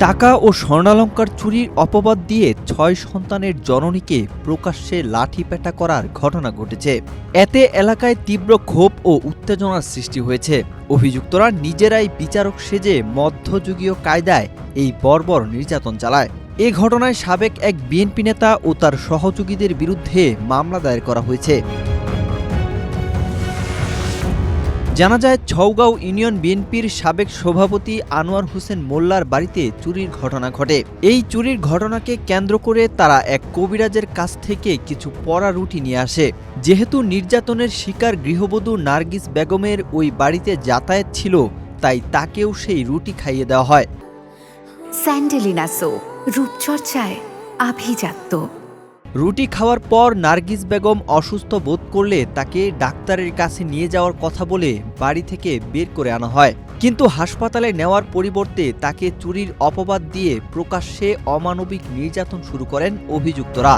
টাকা ও স্বর্ণালংকার চুরির অপবাদ দিয়ে ৬ সন্তানের জননীকে প্রকাশ্যে লাঠিপেটা করার ঘটনা ঘটেছে। এতে এলাকায় তীব্র ক্ষোভ ও উত্তেজনার সৃষ্টি হয়েছে। অভিযুক্তরা নিজেরাই বিচারক সেজে মধ্যযুগীয় কায়দায় এই বর্বর নির্যাতন চালায়। এ ঘটনায় সাবেক এক বিএনপি নেতা ও তার সহযোগীদের বিরুদ্ধে মামলা দায়ের করা হয়েছে। জানা যায়, ছৌগাঁও ইউনিয়ন বিএনপির সাবেক সভাপতি আনোয়ার হোসেন মোল্লার বাড়িতে চুরির ঘটনা ঘটে। এই চুরির ঘটনাকে কেন্দ্র করে তারা এক কবিরাজের কাছ থেকে কিছু পড়া রুটি নিয়ে আসে। যেহেতু নির্যাতনের শিকার গৃহবধূ নার্গিস বেগমের ওই বাড়িতে যাতায়াত ছিল, তাই তাকেও সেই রুটি খাইয়ে দেওয়া হয়। স্যান্ডেলিনা সো, রূপচর্চায় আভিজাত্য। রুটি খাওয়ার পর নার্গিস বেগম অসুস্থ বোধ করলে তাকে ডাক্তারের কাছে নিয়ে যাওয়ার কথা বলে বাড়ি থেকে বের করে আনা হয়। কিন্তু হাসপাতালে নেওয়ার পরিবর্তে তাকে চুরির অপবাদ দিয়ে প্রকাশ্যে অমানবিক নির্যাতন শুরু করেন অভিযুক্তরা।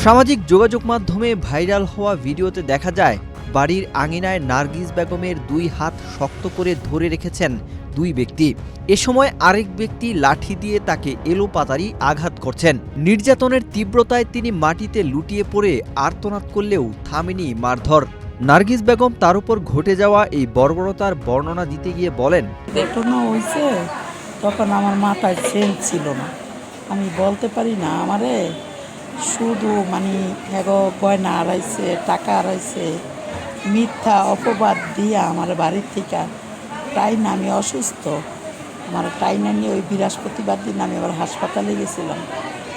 সামাজিক যোগাযোগ মাধ্যমে ভাইরাল হওয়া ভিডিওতে দেখা যায়, বাড়ির আঙিনায় নার্গিস বেগমের 2 হাত শক্ত করে ধরে রেখেছেন 2 ব্যক্তি। এ সময় আরেক ব্যক্তি লাঠি দিয়ে তাকে এলোপাতাড়ি আঘাত করছেন। নির্যাতনের তীব্রতায় তিনি মাটিতে লুটিয়ে পড়ে আর্তনাদ করলেও থামেনি মারধর। নার্গিস বেগম তার উপর ঘটে যাওয়া এই বর্বরতার বর্ণনা দিতে গিয়ে বলেন, ঘটনা হয়েছে তখন আমার মাথায় সেন্স ছিল না, আমি বলতে পারি না। আমারে শুধু গয়না হারাইছে, টাকা হারাইছে, মিথ্যা অপবাদ দিয়ে আমার বাড়ির থেকে টাইম, আমি অসুস্থ, আমার টাইম নিয়ে ওই বৃহস্পতিবার দিন আমি আবার হাসপাতালে গেছিলাম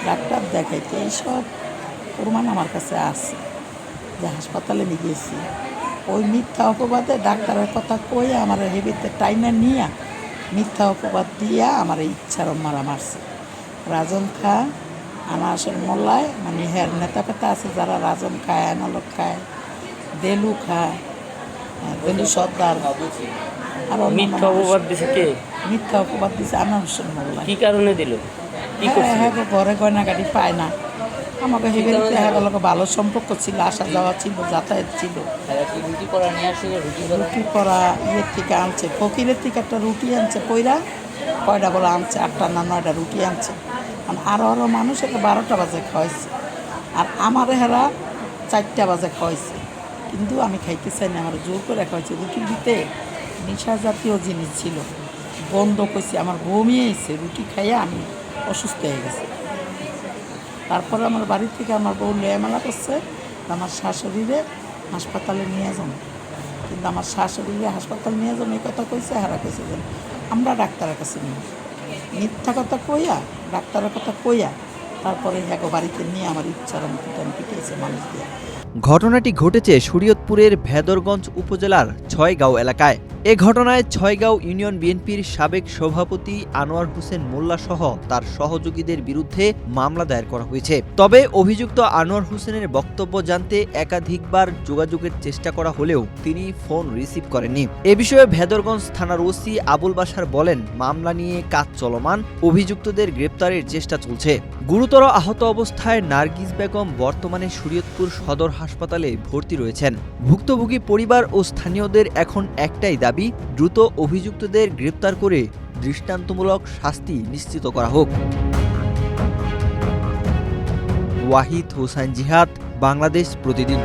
ডাক্তার দেখাইতে। এইসব প্রমাণ আমার কাছে আছে যে হাসপাতালে নিয়ে গেছি। ওই মিথ্যা অপবাদে ডাক্তারের কথা কই আমার হেবিতে টাইনা নিয়ে মিথ্যা অপবাদ দিয়া আমার ইচ্ছার মারা মারছে। রাজন খা, আনাসের মোল্লায় হের নেতা পেতা আছে যারা রাজন খায়, আনালক খায়, দেলু খায়, দেলু সর্দার। আর মিথ্যা অপবাদ দিছে কে? মিথ্যা অপবাদ দিছে আনোয়ার হোসেন মোল্লা। কি কারণে দিল? কি করছে? হ্যাঁ, ঘরে গয়না গাড়ি পায় না। আমাকে হেবেরিতে ভালো সম্পর্ক ছিল, আসা যাওয়া ছিল, যাতায়াত ছিল। রুটি করা নিয়ে আসে, রুটি করা ইয়ের থেকে আনছে, ফকিরের থেকে একটা রুটি আনছে কইরা, কয়টা বলে আনছে, 8টা না 9টা রুটি আনছে। আরও মানুষ এটা 12টা বাজে খাওয়াইছে, আর আমার হেরা 4টা বাজে খাওয়াইছে। কিন্তু আমি খাইতে চাই না, আমার জোর করে খাওয়াইছে। রুটির ভিতরে নেশা জাতীয় জিনিস ছিল, বন্ধ করছি, আমার বমি আইছে। রুটি খাইয়া আমি অসুস্থ হয়ে গেছি। তারপরে আমার বাড়ি থেকে আমার বউ লেয়ামেলা করছে আমার শাশুড়িরে হাসপাতালে নিয়ে যান। কিন্তু আমার শাশুড়িরে হাসপাতালে নিয়ে যান এই কথা কইছে, হারা কইছে যে আমরা ডাক্তারের কাছে নিই। মিথ্যা কথা কইয়া, ডাক্তারের কথা কইয়া তারপরে বাড়িতে নিয়ে আমার ইচ্ছার মতো পিটিয়েছে মানুষ দিয়ে। ঘটনাটি ঘটেছে শরীয়তপুরের ভেদরগঞ্জ উপজেলার ছয়গাঁও এলাকায়। এ ঘটনায় ছয়গাঁও ইউনিয়ন বিএনপির সাবেক সভাপতি আনোয়ার হোসেন মোল্লা সহ তার সহযোগীদের বিরুদ্ধে মামলা দায়ের করা হয়েছে। তবে অভিযুক্ত আনোয়ার হোসেনের বক্তব্য জানতে একাধিকবার যোগাযোগের চেষ্টা করা হলেও তিনি ফোন রিসিভ করেননি। এ বিষয়ে ভেদরগঞ্জ থানার ওসি আবুল বাশার বলেন, মামলা নিয়ে কাজ চলমান, অভিযুক্তদের গ্রেপ্তারের চেষ্টা চলছে। গুরুতর আহত অবস্থায় নার্গিস বেগম বর্তমানে শরীয়তপুর সদর হাসপাতালে ভর্তি রয়েছেন। ভুক্তভোগী পরিবার ও স্থানীয়দের এখন একটাই দাবি, দ্রুত অভিযুক্তদের গ্রেপ্তার করে দৃষ্টান্তমূলক শাস্তি নিশ্চিত করা হোক। ওয়াহিদ হোসাইন জিহাদ, বাংলাদেশ প্রতিদিন।